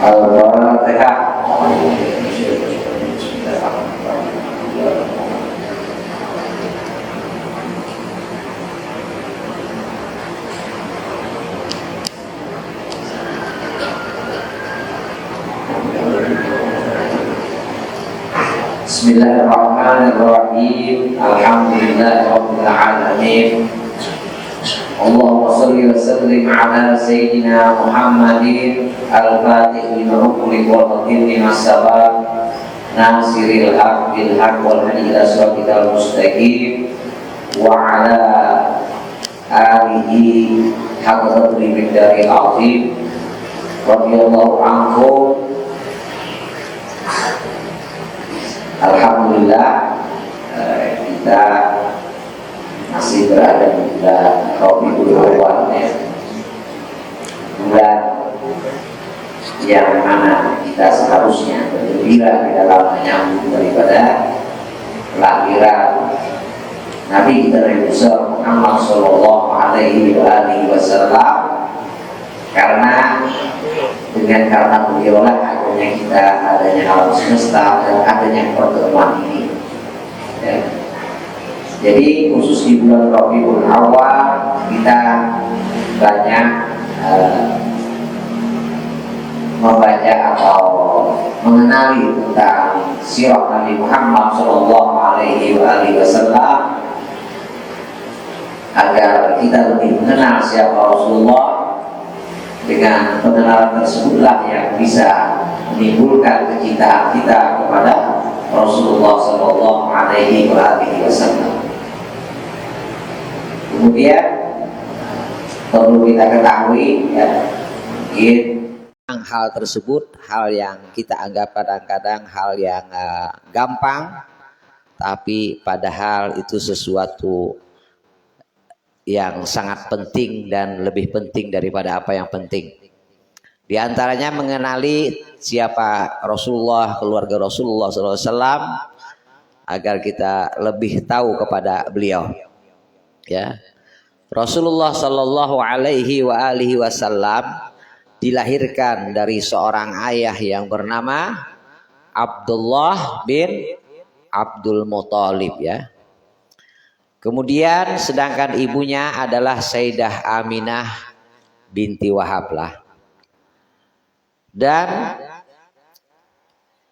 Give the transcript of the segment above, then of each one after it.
Al-Fatihah. Bismillahirrahmanirrahim. Alhamdulillahirabbil alamin. Allahumma shalli wa sallim ala sayyidina Muhammadin al-fatih lima ughliqa wal khatim lima sabaq nasiril haq bil haq wal hadi ila siratal mustaqim wa ala alihi haqqa qadri miqdaril azim radhiyallahu anhu. Alhamdulillah, kita masih berada di bulan Rabiul Awal, bulan yang mana kita seharusnya bergembira di dalam menyambut daripada kelahiran Nabi kita Nabi Muhammad Sallallahu Alaihi Wasallam, karena beliaulah adanya kita, adanya alam semesta, dan adanya pertemuan ini. Ya. Jadi khusus di bulan Rabiul Awal kita banyak membaca atau mengenali tentang sirah Nabi Muhammad Sallallahu Alaihi Wasallam agar kita lebih mengenal siapa Rasulullah. Dengan pengenalan tersebutlah yang bisa menimbulkan kecintaan kita kepada Rasulullah Sallallahu Alaihi Wasallam. Kemudian perlu kita ketahui, ya, hal tersebut hal yang kita anggap kadang-kadang hal yang gampang, tapi padahal itu sesuatu yang sangat penting dan lebih penting daripada apa yang penting. Di antaranya mengenali siapa Rasulullah, keluarga Rasulullah SAW, agar kita lebih tahu kepada beliau. Ya, Rasulullah Sallallahu Alaihi Wasallam dilahirkan dari seorang ayah yang bernama Abdullah bin Abdul Muthalib, ya. Kemudian sedangkan ibunya adalah Sayyidah Aminah binti Wahab lah. Dan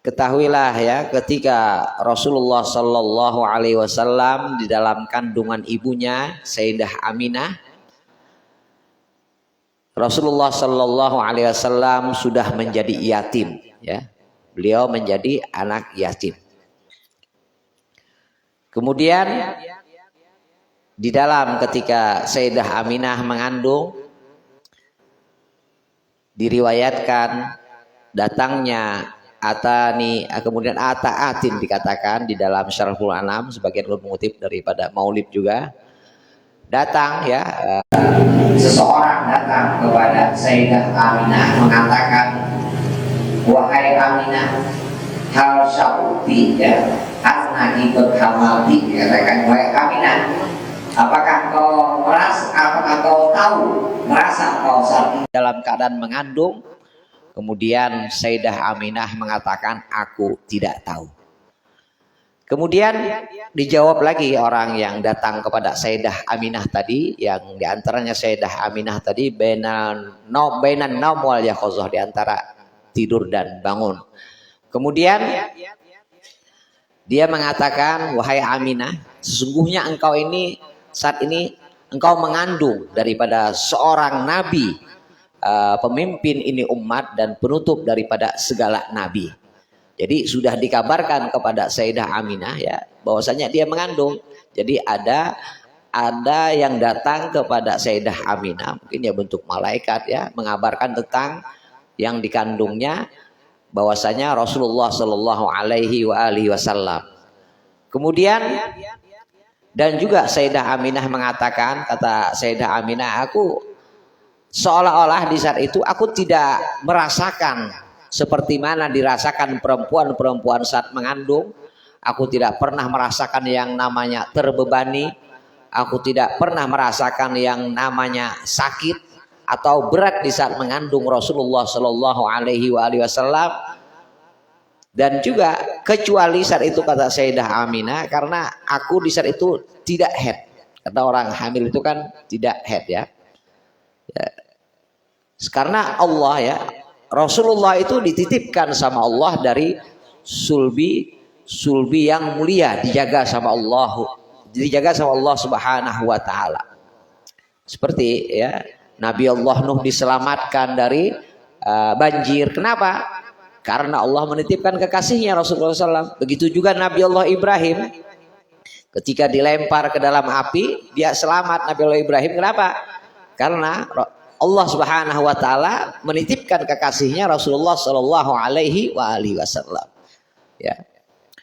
ketahuilah, ya, ketika Rasulullah Sallallahu Alaihi Wasallam di dalam kandungan ibunya Sayyidah Aminah, Rasulullah Sallallahu Alaihi Wasallam sudah menjadi yatim, ya. Beliau menjadi anak yatim. Kemudian di dalam ketika Sayyidah Aminah mengandung, diriwayatkan datangnya atani, kemudian ataatin dikatakan di dalam Syarhul Anam, sebagian mengutip daripada Maulid juga, datang, ya, seseorang datang kepada Sayyidah Aminah mengatakan, wahai Aminah, hal syauti, ya, anaki berhamati, dikatakan, wahai Aminah, apakah kau merasa, apakah kau tahu, merasa kau saat ini dalam keadaan mengandung? Kemudian Sayyidah Aminah mengatakan, aku tidak tahu. Kemudian dijawab lagi orang yang datang kepada Sayyidah Aminah tadi, yang diantaranya Sayyidah Aminah tadi bainan naum wal yaqazah, diantara tidur dan bangun. Kemudian dia mengatakan, wahai Aminah, sesungguhnya engkau ini saat ini engkau mengandung daripada seorang nabi, pemimpin ini umat dan penutup daripada segala nabi. Jadi sudah dikabarkan kepada Sayyidah Aminah, ya, bahwasanya dia mengandung. Jadi ada yang datang kepada Sayyidah Aminah, mungkin ya bentuk malaikat, ya, mengabarkan tentang yang dikandungnya, bahwasanya Rasulullah Sallallahu Alaihi Wasallam. Kemudian dan juga Sayyidah Aminah mengatakan, kata Sayyidah Aminah, aku seolah-olah di saat itu aku tidak merasakan seperti mana dirasakan perempuan-perempuan saat mengandung. Aku tidak pernah merasakan yang namanya terbebani. Aku tidak pernah merasakan yang namanya sakit. atau berat di saat mengandung Rasulullah Shallallahu Alaihi Wasallam. Dan juga kecuali saat itu kata Sayyidah Aminah, karena aku di saat itu tidak head. Kata orang hamil itu kan tidak head ya. Karena Allah ya, Rasulullah itu dititipkan sama Allah dari sulbi yang mulia, dijaga sama Allah Subhanahu wa taala. Seperti ya, Nabi Allah Nuh diselamatkan dari banjir. Kenapa? Karena Allah menitipkan kekasihnya Rasulullah SAW. Begitu juga Nabi Allah Ibrahim, ketika dilempar ke dalam api, dia selamat. Nabi Allah Ibrahim kenapa? Karena Allah Subhanahu wa taala menitipkan kekasihnya Rasulullah Shallallahu Alaihi Wasallam. Ya.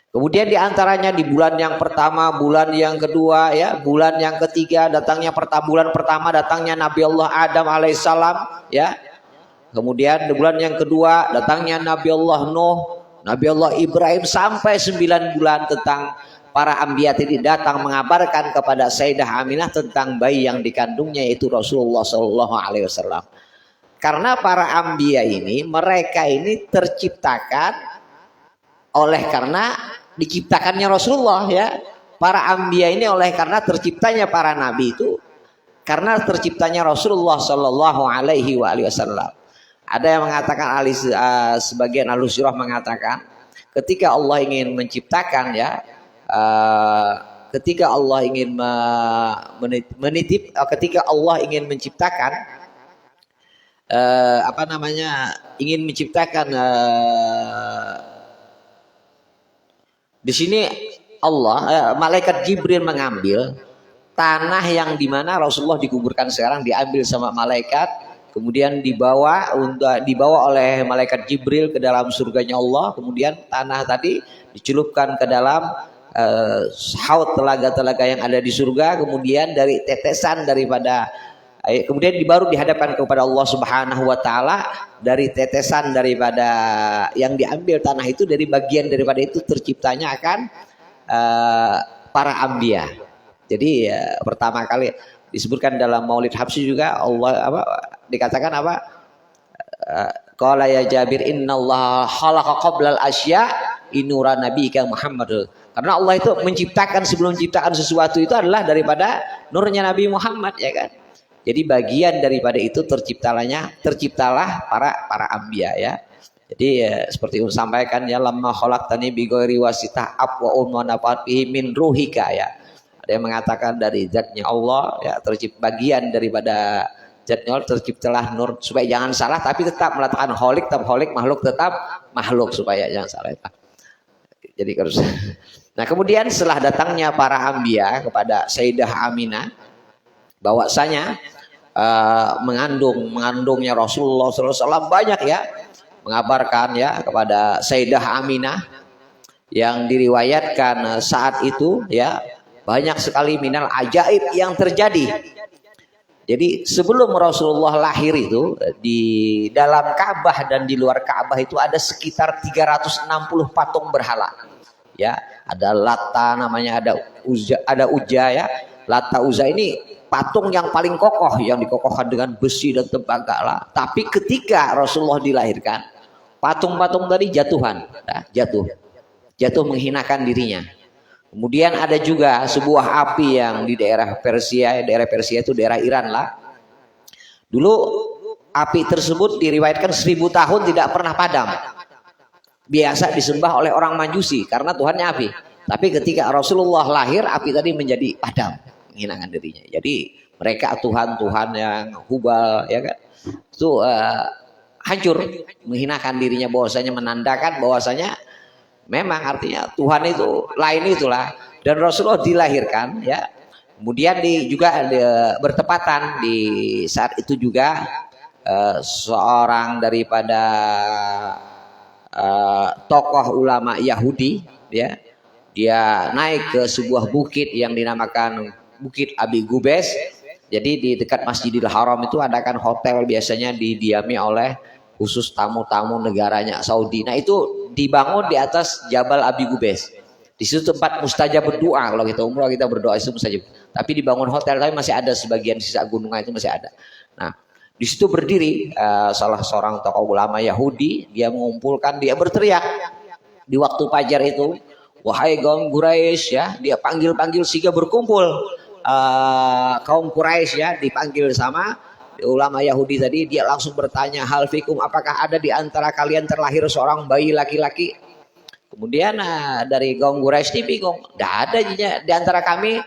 Kemudian diantaranya di bulan yang pertama, bulan yang kedua, ya, bulan yang ketiga datangnya bulan pertama datangnya Nabi Allah Adam alaihissalam, ya. Kemudian di bulan yang kedua datangnya Nabi Allah Nuh, Nabi Allah Ibrahim, sampai 9 bulan tentang para anbiya ini datang mengabarkan kepada Sayyidah Aminah tentang bayi yang dikandungnya, yaitu Rasulullah Shallallahu Alaihi Wasallam. Karena para anbiya ini, mereka ini terciptakan oleh karena diciptakannya Rasulullah ya. Para anbiya ini oleh karena terciptanya para nabi itu karena terciptanya Rasulullah Shallallahu Alaihi Wasallam. Ada yang mengatakan sebagian Ahlusirah mengatakan ketika Allah ingin menciptakan ya, ketika Allah ingin ketika Allah ingin menciptakan ingin menciptakan di sini Allah malaikat Jibril mengambil tanah yang dimana Rasulullah dikuburkan sekarang, diambil sama malaikat. Kemudian dibawa oleh malaikat Jibril ke dalam surganya Allah. Kemudian tanah tadi dicelupkan ke dalam haud telaga-telaga yang ada di surga. Kemudian dari tetesan daripada kemudian baru dihadapkan kepada Allah Subhanahu wa taala. Dari tetesan daripada yang diambil tanah itu, dari bagian daripada itu terciptanya akan para anbiya. Jadi pertama kali disebutkan dalam Maulid Habsyi juga Allah dikatakan qala ya Jabir innallaha khalaqa qablal asya inura nabiyika Muhammad. Karena Allah itu menciptakan, sebelum menciptakan sesuatu itu adalah daripada nurnya Nabi Muhammad, ya kan. Jadi bagian daripada itu terciptalah para anbiya ya. Jadi seperti yang sampaikan ya, lamma khalaqtani bi ghairi wasitah wa nafatihi min ruhika ya. Ada yang mengatakan dari zatnya Allah ya, bagian daripada zatnya Allah terciptalah nur, supaya jangan salah, tapi tetap meletakkan holik, tetap holik, makhluk tetap makhluk, supaya jangan salah. Jadi harus. Nah kemudian setelah datangnya para anbiya kepada Sayyidah Aminah, bahwasanya mengandungnya Rasulullah SAW banyak ya, mengabarkan ya kepada Sayyidah Aminah yang diriwayatkan saat itu ya, banyak sekali minal ajaib yang terjadi. Jadi sebelum Rasulullah lahir itu, di dalam Ka'bah dan di luar Ka'bah itu ada sekitar 360 patung berhala. Ya, ada Lata namanya, ada Uzza ya. Lata Uzza ini patung yang paling kokoh, yang dikokohkan dengan besi dan tembaga lah. Tapi ketika Rasulullah dilahirkan, patung-patung tadi jatuhan, jatuh menghinakan dirinya. Kemudian ada juga sebuah api yang di daerah Persia itu daerah Iran lah. Dulu api tersebut diriwayatkan 1000 tahun tidak pernah padam. Biasa disembah oleh orang Majusi karena Tuhannya api. Tapi ketika Rasulullah lahir, api tadi menjadi padam, menghinakan dirinya. Jadi mereka Tuhan-Tuhan yang Hubal ya kan, itu hancur, menghinakan dirinya, bahwasanya menandakan bahwasanya memang artinya Tuhan itu lain itulah. Dan Rasulullah dilahirkan ya. Kemudian juga bertepatan di saat itu juga seorang daripada tokoh ulama Yahudi ya, dia naik ke sebuah bukit yang dinamakan Bukit Abi Gubes. Jadi di dekat Masjidil Haram itu ada kan hotel biasanya didiami oleh khusus tamu-tamu negaranya Saudi. Nah itu dibangun di atas Jabal Abi Gubes. Di situ tempat mustajab berdoa. Kalau kita umrah kita berdoa itu mustajab. Tapi dibangun hotel, tapi masih ada sebagian sisa gunungan itu masih ada. Nah Di situ berdiri salah seorang tokoh ulama Yahudi, dia mengumpulkan, dia berteriak di waktu fajar itu, wahai kaum Quraisy ya, dia panggil-panggil sehingga berkumpul kaum Quraisy ya, dipanggil sama ulama Yahudi tadi. Dia langsung bertanya, hal fikum, apakah ada di antara kalian terlahir seorang bayi laki-laki? Kemudian dari kaum Quraisy ini bingung, tidak ada di antara kami,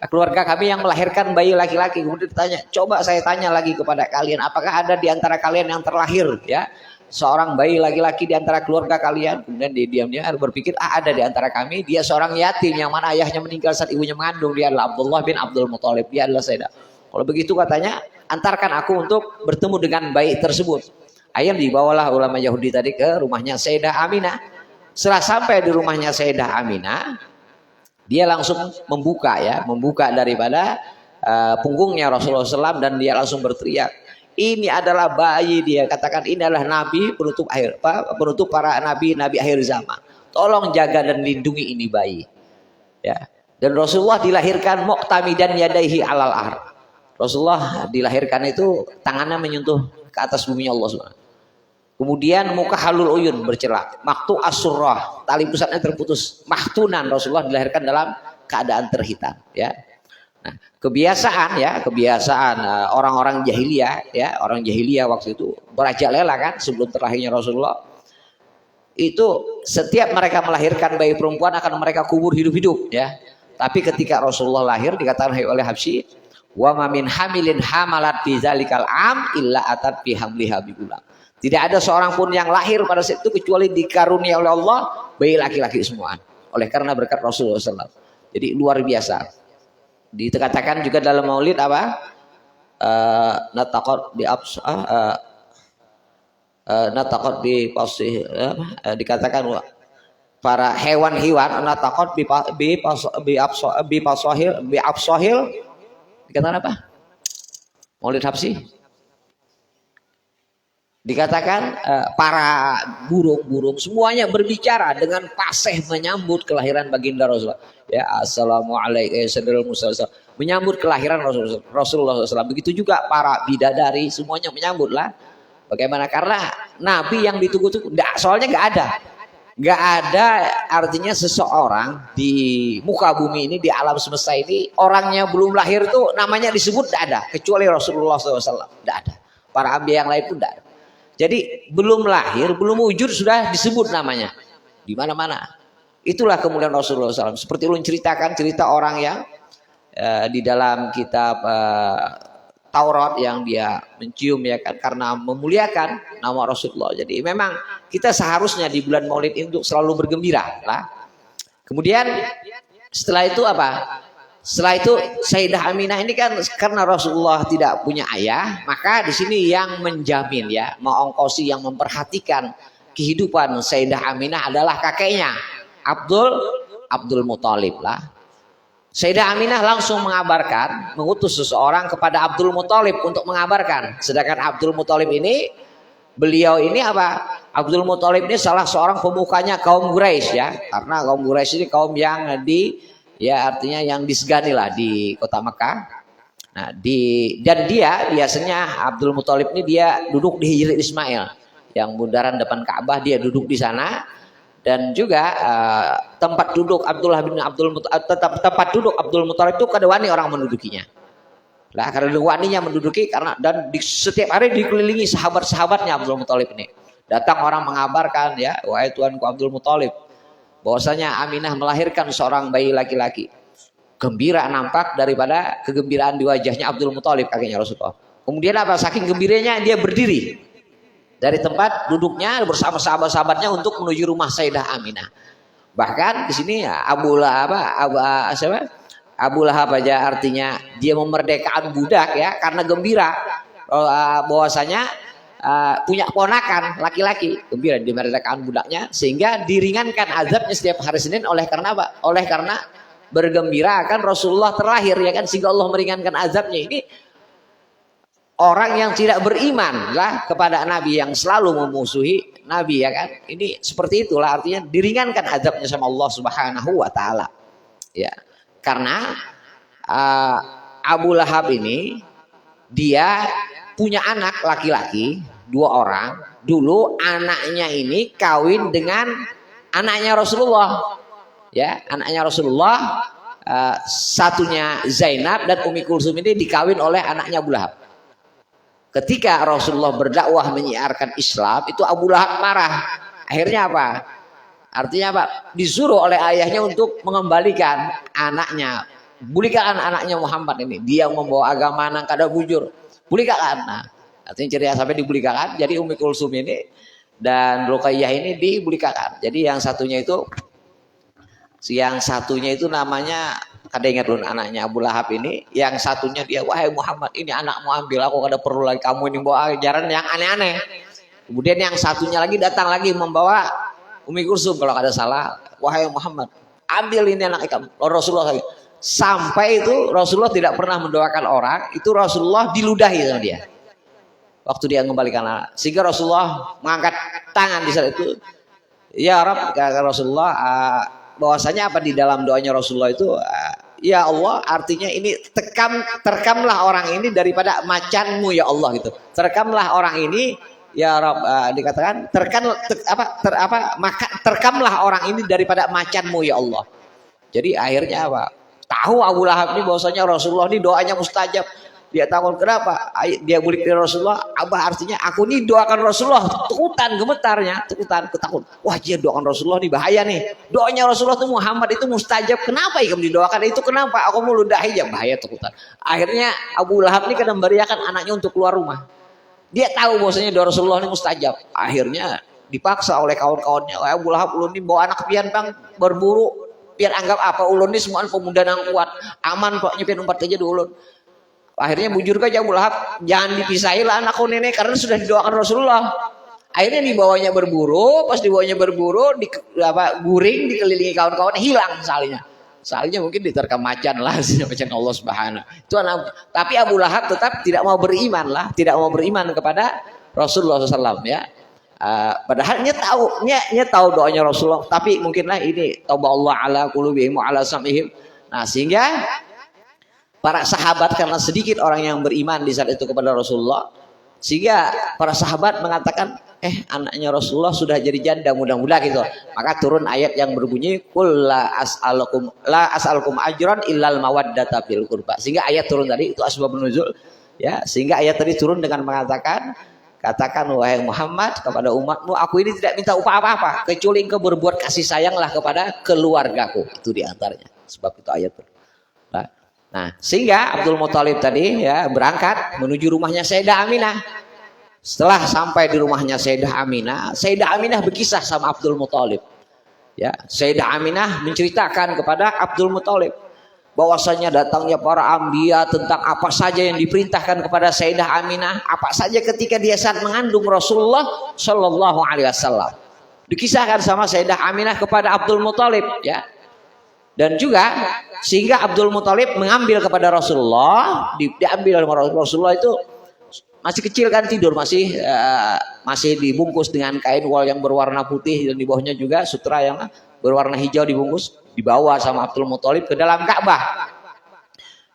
keluarga kami yang melahirkan bayi laki-laki. Kemudian ditanya, coba saya tanya lagi kepada kalian, apakah ada di antara kalian yang terlahir ya seorang bayi laki-laki di antara keluarga kalian? Kemudian diam-diam berpikir, ada di antara kami, dia seorang yatim yang mana ayahnya meninggal saat ibunya mengandung, dia adalah Abdullah bin Abdul Muthalib, dia adalah Sayyidah. Kalau begitu katanya, antarkan aku untuk bertemu dengan bayi tersebut. Akhirnya dibawalah ulama Yahudi tadi ke rumahnya Sayyidah Aminah. Setelah sampai di rumahnya Sayyidah Aminah, dia langsung membuka daripada punggungnya Rasulullah SAW, dan dia langsung berteriak, ini adalah bayi, dia katakan ini adalah nabi penutup para nabi akhir zaman, tolong jaga dan lindungi ini bayi ya. Dan Rasulullah dilahirkan muqtamidan yadaihi alal ar. Rasulullah dilahirkan itu tangannya menyentuh ke atas bumi Allah SWT. Kemudian muka halul uyun bercelak, maktu asurrah, tali pusatnya terputus, mahtunan, Rasulullah dilahirkan dalam keadaan terhitan ya. Nah, kebiasaan orang-orang jahiliyah ya, orang jahiliyah waktu itu merajalela kan, sebelum terlahirnya Rasulullah itu setiap mereka melahirkan bayi perempuan akan mereka kubur hidup-hidup ya. Tapi ketika Rasulullah lahir dikatakan oleh Habsyi, wa ma min hamilin hamalat fi zalikal am illa atat fi hamliha bi ulam. Tidak ada seorang pun yang lahir pada saat itu kecuali dikarunia oleh Allah bayi laki-laki semua. Oleh karena berkat Rasulullah SAW. Jadi luar biasa. Dikatakan juga dalam Maulid apa? Nataqat bi pasih, dikatakan para hewan-hewan nataqat bi absahil, dikatakan apa? Maulid Habsyi. Dikatakan para burung-burung semuanya berbicara dengan fasih menyambut kelahiran baginda Rasulullah. Ya, assalamualaikum menyambut kelahiran Rasulullah SAW. Begitu juga para bidadari semuanya menyambutlah. Bagaimana? Karena Nabi yang ditunggu-tunggu. Soalnya nggak ada artinya seseorang di muka bumi ini, di alam semesta ini, orangnya belum lahir tuh namanya disebut tidak ada, kecuali Rasulullah SAW. Tidak ada. Para anbiya yang lain pun tidak ada. Jadi belum lahir, belum wujud sudah disebut namanya di mana-mana. Itulah kemuliaan Rasulullah SAW. Seperti ulun ceritakan cerita orang yang di dalam kitab Taurat yang dia mencium ya kan, karena memuliakan nama Rasulullah. Jadi memang kita seharusnya di bulan Maulid ini untuk selalu bergembira lah. Kemudian setelah itu apa? Setelah itu Sayyidah Aminah ini kan karena Rasulullah tidak punya ayah, maka di sini yang menjamin ya, mengongkosi, yang memperhatikan kehidupan Sayyidah Aminah adalah kakeknya Abdul Muthalib lah. Sayyidah Aminah langsung mengutus seseorang kepada Abdul Muthalib untuk mengabarkan. Sedangkan Abdul Muthalib ini, beliau ini apa? Abdul Muthalib ini salah seorang pemukanya kaum Quraisy ya, karena kaum Quraisy ini kaum yang artinya yang disegani lah di kota Mekah. Nah, dan dia biasanya Abdul Muthalib ini dia duduk di Hijri Ismail yang bundaran depan Ka'bah, dia duduk di sana. Dan juga tempat duduk tempat duduk Abdul Muthalib itu kadang-wani orang mendudukinya. Lah karena waninya menduduki, dan setiap hari dikelilingi sahabat-sahabatnya Abdul Muthalib ini. Datang orang mengabarkan ya, wahai tuanku Abdul Muthalib, bahwasanya Aminah melahirkan seorang bayi laki-laki. Gembira nampak daripada kegembiraan di wajahnya Abdul Muthalib, kakeknya Rasulullah. Kemudian apa? Saking gembiranya dia berdiri dari tempat duduknya bersama sahabat-sahabatnya untuk menuju rumah Sayyidah Aminah. Bahkan di sini ya, Abu Lahab aja artinya dia memerdekakan budak ya, karena gembira bahwasanya punya ponakan laki-laki, gembira dimerdekakan budaknya, sehingga diringankan azabnya setiap hari Senin. Oleh karena apa? Oleh karena bergembira akan Rasulullah terlahir ya kan, sehingga Allah meringankan azabnya. Ini orang yang tidak beriman lah kepada Nabi, yang selalu memusuhi Nabi ya kan, ini seperti itulah artinya diringankan azabnya sama Allah Subhanahu wa taala. Ya. Karena Abu Lahab ini dia punya anak laki-laki 2 orang. Dulu anaknya ini kawin dengan anaknya Rasulullah. Ya, anaknya Rasulullah, satunya Zainab dan Umi Kulsum ini dikawin oleh anaknya Abu Lahab. Ketika Rasulullah berdakwah menyiarkan Islam, itu Abu Lahab marah. Akhirnya apa? Artinya apa? Disuruh oleh ayahnya untuk mengembalikan anaknya. Bulikakan anaknya Muhammad ini. Dia membawa agama nang kada bujur. Bulikakan. Nah, artinya ceria sampai dibulikakan. Jadi Umi Kulsum ini dan Ruqayyah ini dibulikakan. Jadi yang satunya itu namanya, kada ingat dulu anaknya Abu Lahab ini. Yang satunya dia, wahai Muhammad, ini anakmu ambil, aku kada perlu lagi kamu ini bawa ajaran yang aneh-aneh. Kemudian yang satunya lagi datang lagi membawa Umi Kulsum kalau kada salah, wahai Muhammad, ambil ini anak kamu. Rasulullah lagi. Sampai itu Rasulullah tidak pernah mendoakan orang, itu Rasulullah diludahi sama dia. Waktu dia mengembalikan anak. Sehingga Rasulullah mengangkat tangan di saat itu, ya Rabb, kata Rasulullah, bahwasanya apa di dalam doanya Rasulullah itu, ya Allah, artinya ini terkamlah orang ini daripada macanmu ya Allah gitu. Terkamlah orang ini ya Rabb, dikatakan terkamlah orang ini daripada macanmu ya Allah. Jadi akhirnya apa? Tahu Abu Lahab ini bahwasanya Rasulullah ini doanya mustajab. Dia tahu kenapa? Dia bulik dari Rasulullah. Abah artinya aku ini doakan Rasulullah. Takutan gemetarnya, ketakut. Wah dia doakan Rasulullah nih bahaya nih. Doanya Rasulullah itu Muhammad itu mustajab. Kenapa ya kamu didoakan? Itu kenapa? Aku mau ludahi ya bahaya takutan. Akhirnya Abu Lahab ini kan memberiakan anaknya untuk keluar rumah. Dia tahu bahwasanya doa Rasulullah ini mustajab. Akhirnya dipaksa oleh kawan-kawannya. Abu Lahab ulun ini bawa anak pian bang berburu. Biar anggap apa ulun ini semua pemuda yang kuat. Aman kok nyepian umpat aja dulu ulun. Akhirnya bujur ke Abu Lahab, jangan dipisahin lah anakku nenek karena sudah didoakan Rasulullah. Akhirnya dibawanya berburu, pas dibawanya berburu, guring dikelilingi kawan-kawan, hilang salnya. Salnya mungkin diterkam macan lah, macan Allah Subhanahu. Itu tapi Abu Lahab tetap tidak mau beriman lah, tidak mau beriman kepada Rasulullah SAW ya. Padahal dia tahu doanya Rasulullah, tapi mungkinlah ini tauba Allah ala qulubihim wa ala sam'ihim. Nah sehingga para sahabat karena sedikit orang yang beriman di saat itu kepada Rasulullah, sehingga para sahabat mengatakan, anaknya Rasulullah sudah jadi janda mudah-mudahan gitu. Maka turun ayat yang berbunyi, qul la as'alukum ajran illal mawaddata fil qurba. Sehingga ayat turun tadi itu asbabun nuzul ya. Sehingga ayat tadi turun dengan mengatakan, katakan wahai Muhammad kepada umatmu, aku ini tidak minta upah apa-apa kecuali engkau berbuat kasih sayanglah kepada keluargaku. Itu diantaranya. Sebab itu ayat itu. Nah, sehingga Abdul Muthalib tadi ya berangkat menuju rumahnya Sayyidah Aminah. Setelah sampai di rumahnya Sayyidah Aminah berkisah sama Abdul Muthalib. Ya, Sayyidah Aminah menceritakan kepada Abdul Muthalib bahwasanya datangnya para anbiya tentang apa saja yang diperintahkan kepada Sayyidah Aminah, apa saja ketika dia saat mengandung Rasulullah Shallallahu Alaihi Wasallam. Dikisahkan sama Sayyidah Aminah kepada Abdul Muthalib ya. Dan juga sehingga Abdul Muthalib mengambil kepada Rasulullah, diambil oleh Rasulullah itu masih kecil kan tidur, masih dibungkus dengan kain wol yang berwarna putih dan di bawahnya juga sutra yang berwarna hijau dibungkus, dibawa sama Abdul Muthalib ke dalam Ka'bah.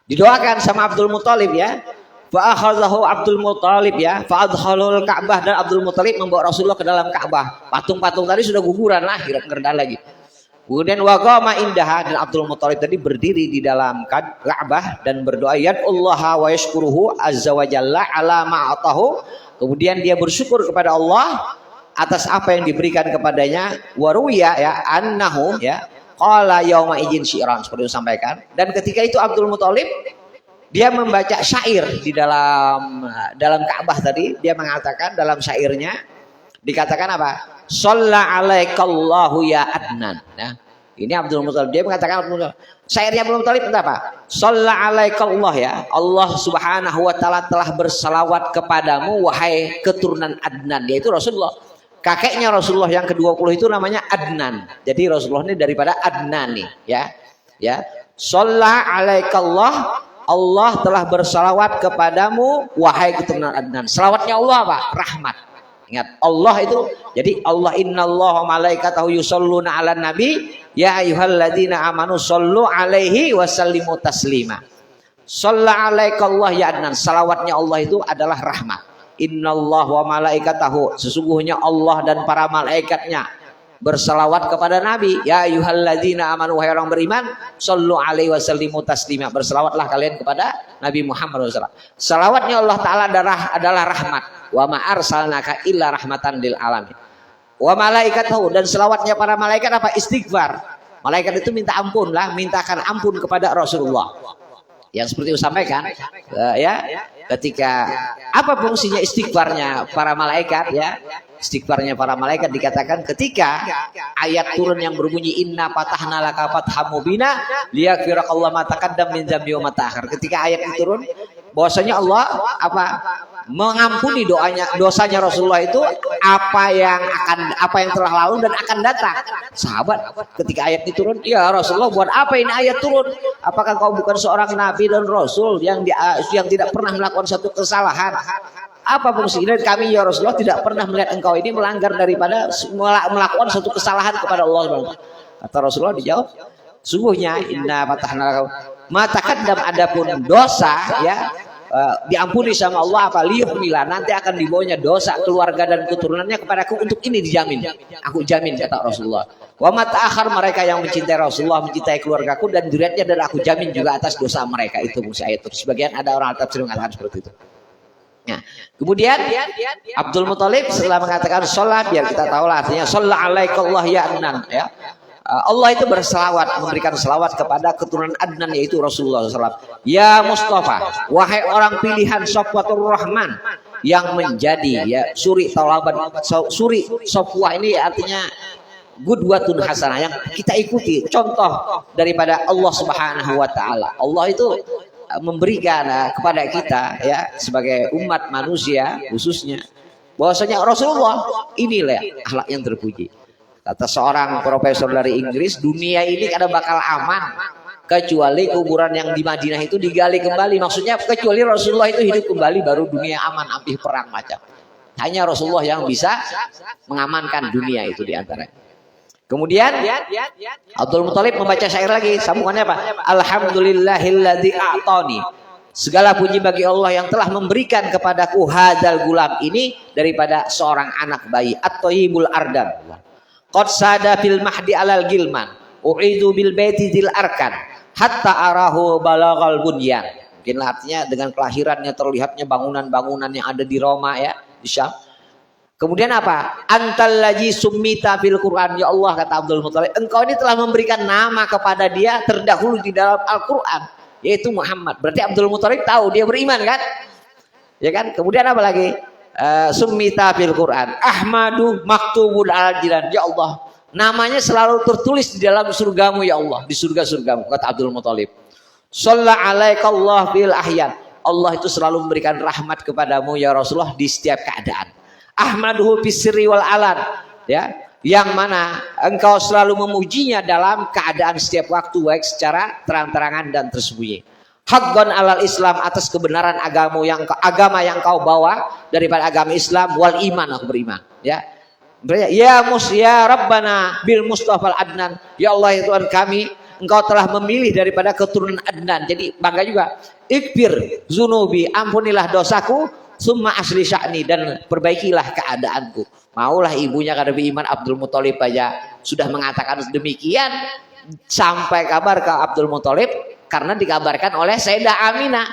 Didoakan sama Abdul Muthalib ya. Fa akhadhahu Abdul Muthalib ya, fa adkhalul Ka'bah, dan Abdul Muthalib membawa Rasulullah ke dalam Ka'bah. Patung-patung tadi sudah guguran lah, kira-kira lagi. Kemudian waqama indaha, dan Abdul Muthalib tadi berdiri di dalam Ka'bah dan berdoa yad'ullaha wa yashkuruhu azza wa jalla ala ma atahu. Kemudian dia bersyukur kepada Allah atas apa yang diberikan kepadanya. Waruya ya annahu ya qala yauma idzin syi'ran, seperti itu sampaikan. Dan ketika itu Abdul Muthalib dia membaca syair di dalam Ka'bah tadi. Dia mengatakan dalam syairnya dikatakan apa? Shalla alaikallahu ya Adnan. Nah, ini Abdul Muthalib dia mengatakan syairnya Abdul Muthalib apa? Shalla alaikallah ya. Allah Subhanahu wa taala telah bersalawat kepadamu wahai keturunan Adnan, yaitu Rasulullah. Kakeknya Rasulullah yang ke-20 itu namanya Adnan. Jadi Rasulullah ini daripada Adnan nih ya. Ya. Shalla alaikallah, Allah telah bersalawat kepadamu wahai keturunan Adnan. Salawatnya Allah apa? Rahmat. Ingat Allah itu, jadi Allah innallaha malaikatahu yusholluna 'alan nabi ya ayyuhalladzina amanu shollu 'alaihi wa sallimu taslima. Shalla alaikallah ya Adnan. Salawatnya Allah itu adalah rahmat. Innallah wa malaikatahu. Sesungguhnya Allah dan para malaikatnya bersalawat kepada Nabi. Ya ayyuhalladzina amanu, wahai orang beriman, sallu alaihi wasallimu taslima. Bersalawatlah kalian kepada Nabi Muhammad SAW. Salawatnya Allah Ta'ala adalah rahmat. Wa ma arsalnaka illa rahmatan lil alamin. Wa malaikatahu, dan selawatnya para malaikat apa? Istighfar. Malaikat itu minta ampun lah, mintakan ampun kepada Rasulullah. Yang seperti saya sampaikan, ya, ketika apa fungsinya istighfarnya para malaikat, ya? Istighfarnya para malaikat dikatakan ketika ayat turun yang berbunyi inna fatahna laka fatham mubina liyaghfirakallahu ma taqaddam min dzambi wa ma ta'akhir. Ketika ayat itu turun, bahwasanya Allah apa? Mengampuni dosanya Rasulullah itu apa yang telah lalu dan akan datang. Sahabat ketika ayat itu turun, ya Rasulullah, buat apa ini ayat turun? Apakah kau bukan seorang nabi dan rasul yang tidak pernah melakukan satu kesalahan? Apa fungsinya? Kami ya Rasulullah tidak pernah melihat engkau ini melanggar daripada melakukan satu kesalahan kepada Allah. Kata Rasulullah dijawab, sungguhnya inna fatahna ma taqaddam, adapun dosa ya diampuni sama Allah apa liyuhmila, nanti akan dibawanya dosa keluarga dan keturunannya kepadaku, untuk ini dijamin, aku jamin, kata Rasulullah. Wa ma ta'akhir, mereka yang mencintai Rasulullah, mencintai keluargaku dan zuriatnya, dan aku jamin juga atas dosa mereka. Itu fungsi ayat itu. Sebagian ada orang tafsir mengatakan seperti itu. Nah, kemudian Abdul Muthalib setelah mengatakan sholat, biar kita tahu lah artinya sholat alaikallah ya Adnan, ya. Allah itu berselawat, memberikan selawat kepada keturunan Adnan, yaitu Rasulullah SAW. Ya Mustafa, wahai orang pilihan Safwatur Rahman, yang menjadi ya suri tauladan, suri safwah ini artinya gudwatun hasanah, yang kita ikuti contoh daripada Allah Subhanahu wa taala. Allah itu memberikan kepada kita ya sebagai umat manusia khususnya bahwasanya Rasulullah inilah akhlak yang terpuji. Kata seorang profesor dari Inggris, dunia ini kadang bakal aman kecuali kuburan yang di Madinah itu digali kembali. Maksudnya kecuali Rasulullah itu hidup kembali, baru dunia aman, habis perang macam. Hanya Rasulullah yang bisa mengamankan dunia itu diantaranya. Kemudian Abdul Muthalib membaca syair lagi, sambungannya apa? Alhamdulillahilladzi a'tani. Segala puji bagi Allah yang telah memberikan kepadaku hadzal gulam ini daripada seorang anak bayi at-thayyibul ardam. Qad sada fil mahdi alal gilman u'idu bil baiti dil arkan hatta arahu balagal bunyan. Mungkin artinya dengan kelahirannya terlihatnya bangunan-bangunan yang ada di Roma ya, di Syam. Kemudian apa? Antal ladzi summita fil Quran, ya Allah, kata Abdul Muthalib, engkau ini telah memberikan nama kepada dia terdahulu di dalam Al-Quran, yaitu Muhammad. Berarti Abdul Muthalib tahu dia beriman kan? Ya kan? Kemudian apa lagi? Summita fil Quran Ahmadu maktubun al-jinan, ya Allah, namanya selalu tertulis di dalam surgamu ya Allah, di surga-surgamu, kata Abdul Muthalib. Shalla alaikallah bil ahyan, Allah itu selalu memberikan rahmat kepadamu ya Rasulullah di setiap keadaan. Ahmaduhu bisri wal alan, ya, yang mana engkau selalu memujinya dalam keadaan setiap waktu, baik secara terang-terangan dan tersembunyi. Haqqan alal Islam, atas kebenaran agama yang kau bawa daripada agama Islam, wal iman, aku beriman, ya. Ya Rabbana bil Mustafal Adnan, ya Allah ya Tuhan kami, engkau telah memilih daripada keturunan Adnan. Jadi bangga juga. Ikfir zunubi, ampunilah dosaku, summa asli sya'ni, dan perbaikilah keadaanku. Maulah ibunya kada beriman, Abdul Muthalib aja sudah mengatakan demikian, sampai kabar ke Abdul Muthalib karena dikabarkan oleh Sayyidah Aminah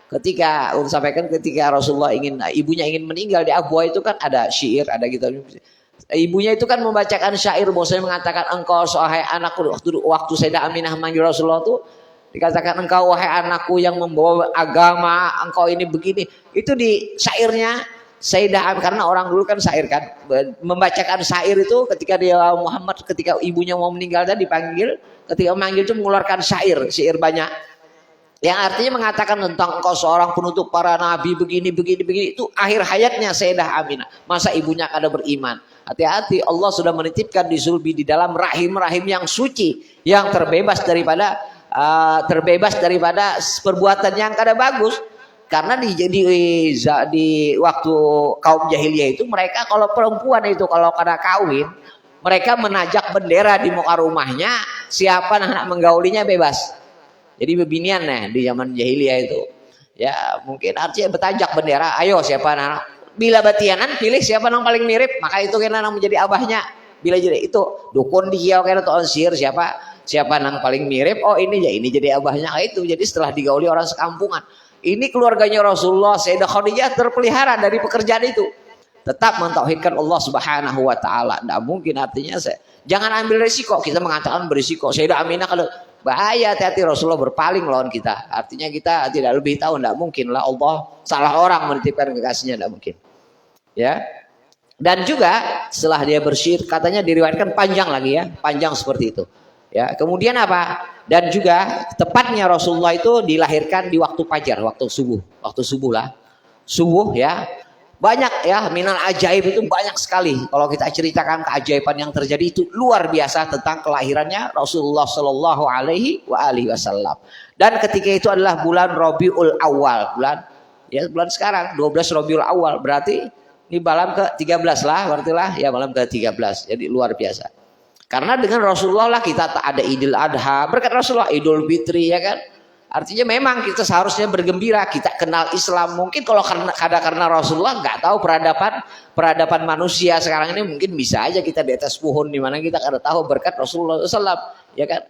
ketika sampaikan ketika Rasulullah ibunya ingin meninggal di Abwa itu kan ada syair, ada gitu. Ibunya itu kan membacakan syair, bahwasanya mengatakan engkau wahai anakku, waktu Sayyidah Aminah manggil Rasulullah itu dikatakan engkau wahai anakku yang membawa agama, engkau ini begini. Itu di syairnya Sayyidah Aminah, karena orang dulu kan syair kan, membacakan syair itu ketika dia Muhammad, ketika ibunya mau meninggal dan dipanggil, ketika memanggil itu mengeluarkan syair banyak yang artinya mengatakan tentang engkau seorang penutup para nabi begini itu akhir hayatnya Sayyidah Aminah. Masa ibunya kada beriman? Hati-hati, Allah sudah menitipkan di sulbi, di dalam rahim-rahim yang suci, yang terbebas daripada perbuatan yang kada bagus. Karena di waktu kaum jahiliyah itu, mereka kalau perempuan itu kalau kada kawin, mereka menajak bendera di muka rumahnya, siapa anak menggaulinya bebas. Jadi bebinian nih di zaman jahiliyah itu. Ya mungkin artinya bertajak bendera. Ayo siapa anak? Bila batianan pilih siapa yang paling mirip, maka itu kena menjadi abahnya. Bila jadi itu dukun dia kena tuh onsir siapa yang paling mirip. Oh ini ya ini jadi abahnya itu. Jadi setelah digauli orang sekampungan. Ini keluarganya Rasulullah Sayyidah Khadijah terpelihara dari pekerjaan itu. Tetap mentauhidkan Allah Subhanahu wa taala. Enggak mungkin artinya jangan ambil risiko. Kita mengatakan berisiko. Sayyidah Aminah kalau bahaya hati-hati Rasulullah berpaling lawan kita. Artinya kita tidak lebih tahu, enggak mungkin lah Allah salah orang menitipkan kekasihnya, enggak mungkin. Ya. Dan juga setelah dia bersyirik katanya diriwayatkan panjang lagi ya, panjang seperti itu. Ya, kemudian apa? Dan juga tepatnya Rasulullah itu dilahirkan di waktu fajar, waktu subuh lah. Subuh ya. Banyak ya minal ajaib itu banyak sekali. Kalau kita ceritakan keajaiban yang terjadi itu luar biasa tentang kelahirannya Rasulullah Shallallahu Alaihi Wasallam. Dan ketika itu adalah bulan Rabiul Awal, bulan sekarang 12 Rabiul Awal, berarti ini malam ke-13 lah, berarti lah ya malam ke-13. Jadi luar biasa. Karena dengan Rasulullah lah kita ada Idul Adha, berkat Rasulullah Idul Fitri ya kan. Artinya memang kita seharusnya bergembira, kita kenal Islam. Mungkin kalau karena Rasulullah nggak tahu peradaban manusia sekarang ini mungkin bisa aja kita di atas pohon di mana kita kada tahu berkat Rasulullah SAW, ya kan?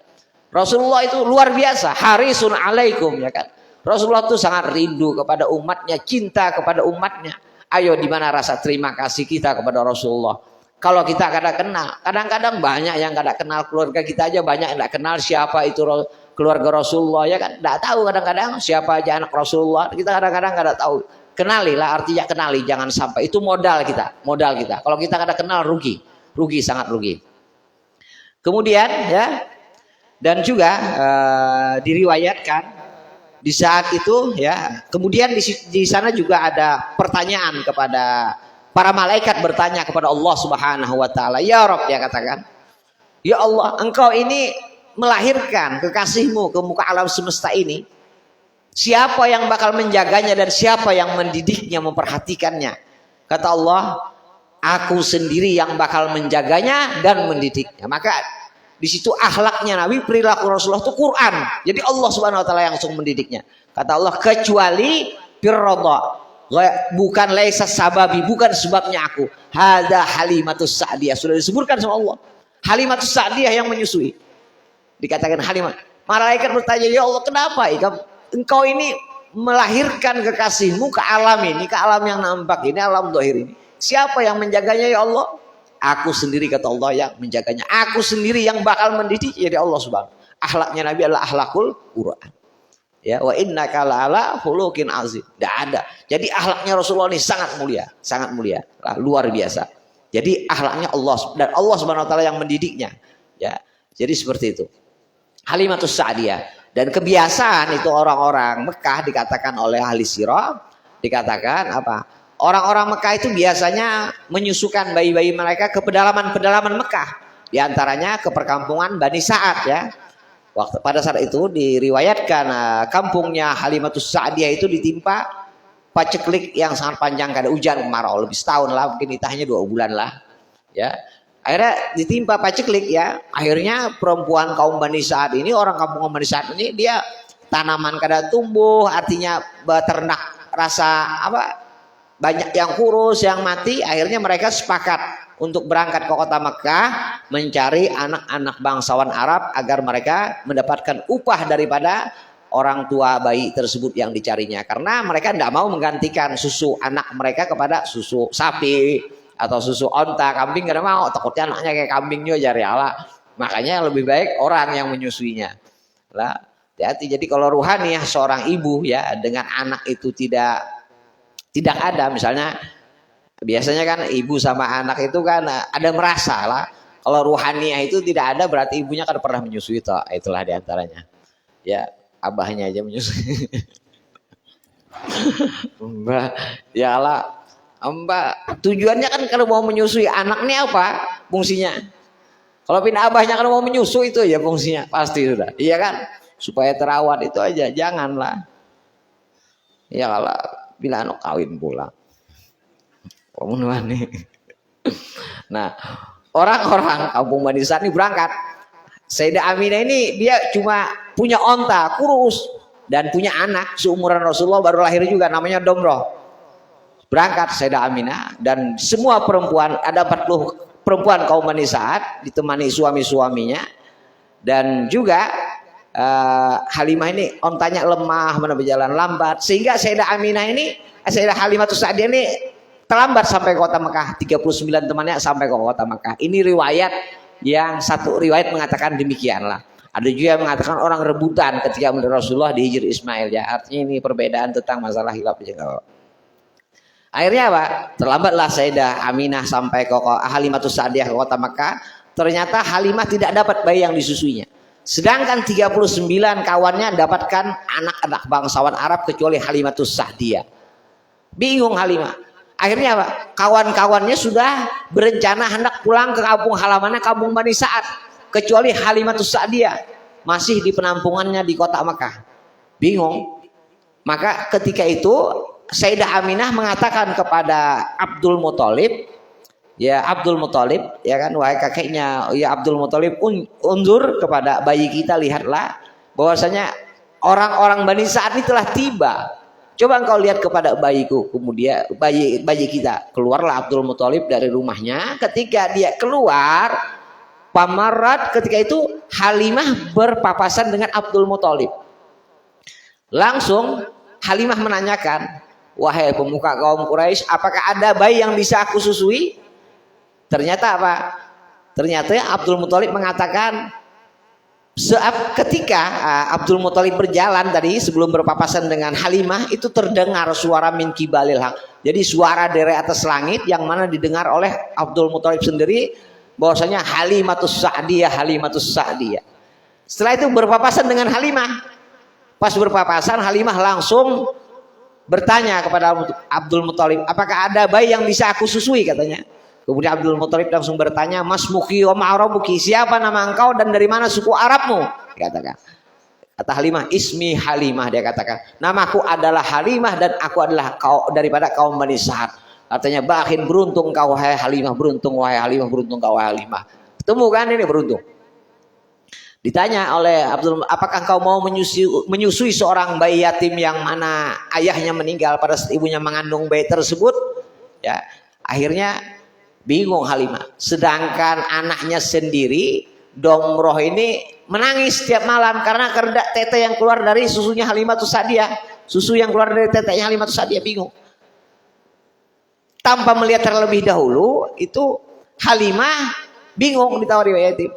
Rasulullah itu luar biasa, harisun alaikum, ya kan? Rasulullah itu sangat rindu kepada umatnya, cinta kepada umatnya. Ayo di mana rasa terima kasih kita kepada Rasulullah? Kalau kita kada kenal, kadang-kadang banyak yang kada kenal keluarga kita aja banyak yang tidak kenal siapa itu keluarga Rasulullah ya kan, tidak tahu kadang-kadang siapa aja anak Rasulullah, kita kadang-kadang nggak tahu. Kenalilah, artinya kenali, jangan sampai itu modal kita. Kalau kita kada kenal rugi sangat rugi. Kemudian ya, dan juga diriwayatkan di saat itu ya, kemudian di sana juga ada pertanyaan kepada para malaikat bertanya kepada Allah Subhanahu Wa Taala, ya Rabb, dia katakan, ya Allah, engkau ini melahirkan kekasihmu ke muka alam semesta ini, siapa yang bakal menjaganya dan siapa yang mendidiknya, memperhatikannya? Kata Allah, aku sendiri yang bakal menjaganya dan mendidiknya. Maka di situ akhlaknya Nabi, perilaku Rasulullah itu Quran. Jadi Allah Subhanahu Wa Taala yang langsung mendidiknya. Kata Allah, kecuali birradha, bukan laisa sababi, bukan sebabnya aku. Hada Halimatus Sa'diyah, sudah disebutkan sama Allah. Halimatus Sa'diyah yang menyusui. Dikatakan Halimah. Malaikat bertanya, ya Allah, kenapa engkau ini melahirkan kekasihmu ke alam ini, ke alam yang nampak ini, alam zahir ini. Siapa yang menjaganya ya Allah? Aku sendiri, kata Allah, yang menjaganya. Aku sendiri yang bakal mendidik, ya Allah Subhanahu. Akhlaknya Nabi adalah akhlakul Quran. Ya, wa innaka la'ala khuluqin azim. Tidak ada. Jadi akhlaknya Rasulullah ini sangat mulia, luar biasa. Jadi akhlaknya Allah dan Allah Subhanahu Wa Taala yang mendidiknya. Ya, jadi seperti itu. Halimatus Sa'diyah. Dan kebiasaan itu orang-orang Mekah dikatakan oleh ahli sirah, dikatakan apa? Orang-orang Mekah itu biasanya menyusukan bayi-bayi mereka ke pedalaman-pedalaman Mekah. Di antaranya ke perkampungan Bani Sa'ad ya. Pada saat itu diriwayatkan kampungnya Halimatus Sa'diyah itu ditimpa paceklik yang sangat panjang, kada hujan kemarau lebih setahun lah, mungkin ditahnya 2 bulan lah ya. Akhirnya ditimpa paceklik ya. Akhirnya perempuan kaum Bani Sa'ad ini, orang kampung Bani Sa'ad ini, dia tanaman kada tumbuh, artinya beternak rasa apa banyak yang kurus, yang mati. Akhirnya mereka sepakat untuk berangkat ke kota Mekah mencari anak-anak bangsawan Arab agar mereka mendapatkan upah daripada orang tua bayi tersebut yang dicarinya. Karena mereka tidak mau menggantikan susu anak mereka kepada susu sapi atau susu onta, kambing kada mau, takutnya anaknya kayak kambing juga jari Allah. Makanya lebih baik orang yang menyusuinya. Lah, hati-hati. Jadi kalau ruhaniah seorang ibu ya dengan anak itu tidak ada, misalnya biasanya kan ibu sama anak itu kan ada merasa lah. Kalau ruhaniah itu tidak ada, berarti ibunya kan pernah menyusui toh. Itulah diantaranya. Ya, abahnya aja menyusui. Mbak, ya Allah. Mbak, tujuannya kan kalau mau menyusui anak ini apa fungsinya? Kalau pindah abahnya kalau mau menyusui itu ya fungsinya pasti sudah. Iya kan? Supaya terawat itu aja, janganlah. Ya Allah, bila anak kawin pulang. Nah, orang-orang kampung Bani Sa'ad ini berangkat. Sayyidah Aminah ini dia cuma punya onta kurus dan punya anak seumuran Rasulullah baru lahir juga namanya Domroh. Berangkat Sayyidah Aminah dan semua perempuan, ada 40 perempuan kaum Bani Sa'ad ditemani suami-suaminya, dan juga Halimah ini ontanya lemah, mana berjalan lambat, sehingga Sayyidah Aminah ini, Sayyidah Halimatus Sa'diyah ini terlambat sampai kota Mekah. 39 temannya sampai ke kota Mekah. Ini riwayat yang satu riwayat mengatakan demikianlah. Ada juga yang mengatakan orang rebutan ketika melihat Rasulullah di Hijr Ismail, ya. Artinya ini perbedaan tentang masalah hilaf. Akhirnya apa? Terlambatlah Sayyidah Aminah sampai ke Halimatus Sa'diyah ke kota Mekah. Ternyata Halimah tidak dapat bayi yang disusuinya. Sedangkan 39 kawannya dapatkan anak-anak bangsawan Arab kecuali Halimatus Sa'diyah. Bingung Halimah. Akhirnya apa? Kawan-kawannya sudah berencana hendak pulang ke kampung halamannya, kampung Bani Sa'ad, kecuali Halimatus Sa'diyah masih di penampungannya di kota Mekah. Bingung. Maka ketika itu Sayyidah Aminah mengatakan kepada Abdul Muthalib, ya Abdul Muthalib, ya kan, wahai kakeknya, ya Abdul Muthalib, unzur kepada bayi kita, lihatlah bahwasanya orang-orang Bani Sa'ad ini telah tiba. Coba engkau lihat kepada bayiku. Kemudian bayi kita. Keluarlah Abdul Muthalib dari rumahnya. Ketika dia keluar, pamarat, ketika itu Halimah berpapasan dengan Abdul Muthalib. Langsung Halimah menanyakan, wahai pemuka kaum Quraisy, apakah ada bayi yang bisa aku susui? Ternyata apa? Ternyata Abdul Muthalib mengatakan, ketika Abdul Muthalib berjalan tadi sebelum berpapasan dengan Halimah, itu terdengar suara min kibalil haq. Jadi suara dari atas langit yang mana didengar oleh Abdul Muthalib sendiri, bahwasanya Halimatus Sa'diyah, Halimatus Sa'diyah. Setelah itu berpapasan dengan Halimah. Pas berpapasan, Halimah langsung bertanya kepada Abdul Muthalib, apakah ada bayi yang bisa aku susui, katanya. Kemudian Abdul Muthalib langsung bertanya, Mas Muki wa ma'arabuki, siapa nama engkau dan dari mana suku Arabmu? Dikatakan. Kata Halimah, ismi Halimah, dia katakan, namaku adalah Halimah dan aku adalah daripada kaum Bani Sa'ad. Artinya bakin, beruntung kau wahai Halimah, beruntung wahai Halimah, beruntung kau wahai Halimah. Ketemu kan ini beruntung. Ditanya oleh Abdul, apakah kau mau menyusui seorang bayi yatim yang mana ayahnya meninggal pada saat ibunya mengandung bayi tersebut? Ya, akhirnya bingung Halimah. Sedangkan anaknya sendiri, Domroh ini menangis setiap malam karena kerdak tete yang keluar dari susunya Halimatus Sa'diyah. Susu yang keluar dari tetenya Halimatus Sa'diyah, bingung. Tanpa melihat terlebih dahulu, itu Halimah bingung ditawari bayi yatim.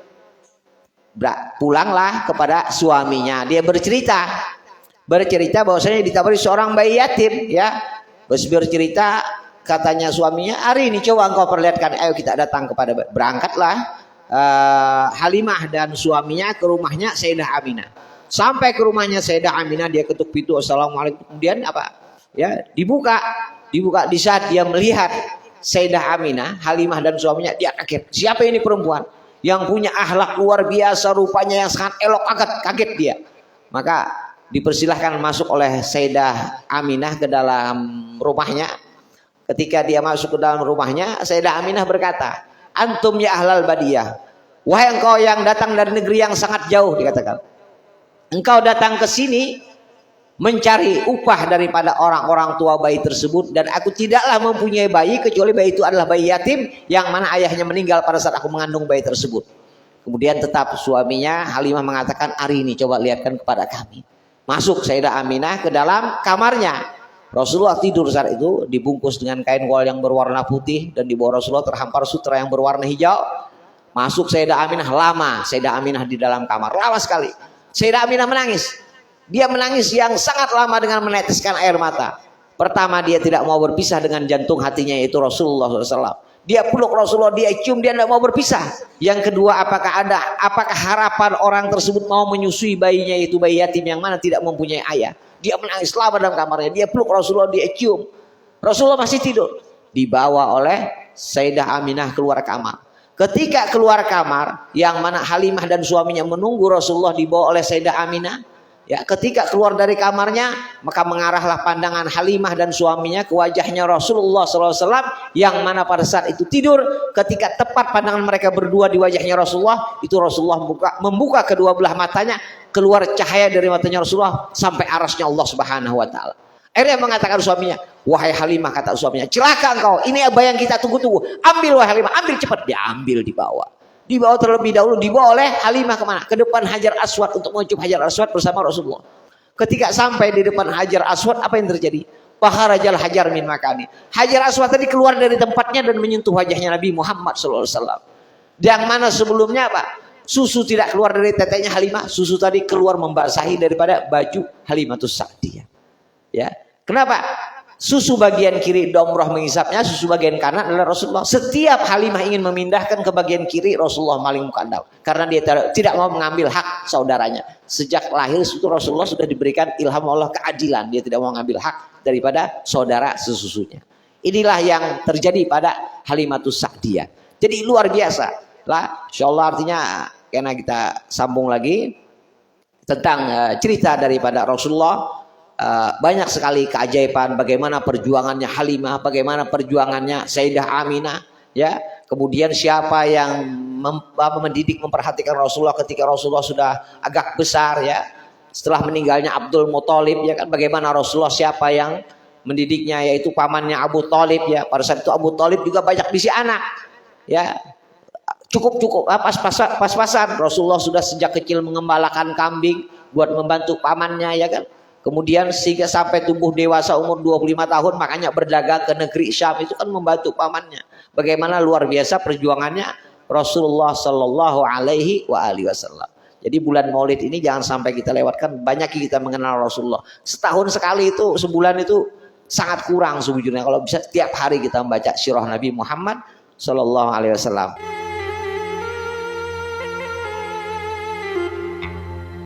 Pulanglah kepada suaminya. Dia bercerita bahwasanya ditawari seorang bayi yatim, ya. Bercerita, katanya suaminya, hari ini coba engkau perlihatkan, ayo kita datang kepada. Berangkatlah Halimah dan suaminya ke rumahnya Sayyidah Aminah. Sampai ke rumahnya Sayyidah Aminah, dia ketuk pintu, assalamualaikum. Kemudian apa? Ya, dibuka di saat dia melihat Sayyidah Aminah, Halimah dan suaminya, dia kaget. Siapa ini perempuan yang punya akhlak luar biasa, rupanya yang sangat elok, kaget dia. Maka dipersilahkan masuk oleh Sayyidah Aminah ke dalam rumahnya. Ketika dia masuk ke dalam rumahnya, Sayyidah Aminah berkata, antum ya ahlal badiyah, wahai engkau yang datang dari negeri yang sangat jauh, dikatakan. Engkau datang ke sini mencari upah daripada orang-orang tua bayi tersebut, dan aku tidaklah mempunyai bayi kecuali bayi itu adalah bayi yatim yang mana ayahnya meninggal pada saat aku mengandung bayi tersebut. Kemudian tetap suaminya Halimah mengatakan, hari ini coba lihatkan kepada kami. Masuk Sayyidah Aminah ke dalam kamarnya. Rasulullah tidur saat itu dibungkus dengan kain wol yang berwarna putih, dan di bawah Rasulullah terhampar sutra yang berwarna hijau. Masuk Sayyidah Aminah, lama Sayyidah Aminah di dalam kamar, lama sekali. Sayyidah Aminah menangis. Dia menangis yang sangat lama dengan meneteskan air mata. Pertama, dia tidak mau berpisah dengan jantung hatinya, yaitu Rasulullah SAW. Dia peluk Rasulullah, dia cium, dia tidak mau berpisah. Yang kedua, apakah harapan orang tersebut mau menyusui bayinya, yaitu bayi yatim yang mana tidak mempunyai ayah. Dia menangis lama dalam kamarnya. Dia peluk Rasulullah, dia cium. Rasulullah masih tidur. Dibawa oleh Sayyidah Aminah keluar kamar. Ketika keluar kamar, yang mana Halimah dan suaminya menunggu Rasulullah dibawa oleh Sayyidah Aminah, Ya, ketika keluar dari kamarnya, maka mengarahlah pandangan Halimah dan suaminya ke wajahnya Rasulullah SAW, yang mana pada saat itu tidur. Ketika tepat pandangan mereka berdua di wajahnya Rasulullah, itu Rasulullah membuka kedua belah matanya, keluar cahaya dari matanya Rasulullah sampai arasnya Allah Subhanahu Wa Taala. Akhirnya mengatakan suaminya, wahai Halimah, kata suaminya, celaka engkau, ini apa yang kita tunggu-tunggu, ambil wahai Halimah, ambil cepat. Diambil, dibawa terlebih dahulu, dibawa oleh Halimah kemana? Ke depan Hajar Aswad untuk mencup Hajar Aswad bersama Rasulullah. Ketika sampai di depan Hajar Aswad, apa yang terjadi? Faharajal hajar min makani. Hajar Aswad tadi keluar dari tempatnya dan menyentuh wajahnya Nabi Muhammad SAW. Yang mana sebelumnya apa? Susu tidak keluar dari tetenya Halimah, susu tadi keluar membasahi daripada baju Halimatus Sa'diyah. Ya, kenapa? Susu bagian kiri Domroh mengisapnya, susu bagian kanan adalah Rasulullah. Setiap Halimah ingin memindahkan ke bagian kiri, Rasulullah maling mukadam, karena dia tidak mau mengambil hak saudaranya. Sejak lahir itu Rasulullah sudah diberikan ilham Allah keadilan, dia tidak mau mengambil hak daripada saudara sesusunya. Inilah yang terjadi pada Halimatus Sa'diyah. Jadi luar biasa lah, insyaallah. Artinya karena kita sambung lagi tentang cerita daripada Rasulullah. Banyak sekali keajaiban, bagaimana perjuangannya Halimah, bagaimana perjuangannya Sayyidah Aminah, ya. Kemudian siapa yang mendidik, memperhatikan Rasulullah ketika Rasulullah sudah agak besar, ya. Setelah meninggalnya Abdul Muthalib, ya kan, bagaimana Rasulullah, siapa yang mendidiknya, yaitu pamannya Abu Thalib, ya. Pada saat itu Abu Thalib juga banyak bisi anak, ya. Cukup pas-pasan. Rasulullah sudah sejak kecil mengembalakan kambing buat membantu pamannya, ya kan. Kemudian sehingga sampai tumbuh dewasa umur 25 tahun, makanya berdagang ke negeri Syam, itu kan membantu pamannya. Bagaimana luar biasa perjuangannya Rasulullah Shallallahu Alaihi Wasallam. Jadi bulan Maulid ini jangan sampai kita lewatkan. Banyak kita mengenal Rasulullah. Setahun sekali itu, sebulan itu sangat kurang sebetulnya. Kalau bisa tiap hari kita membaca sirah Nabi Muhammad Shallallahu Alaihi Wasallam.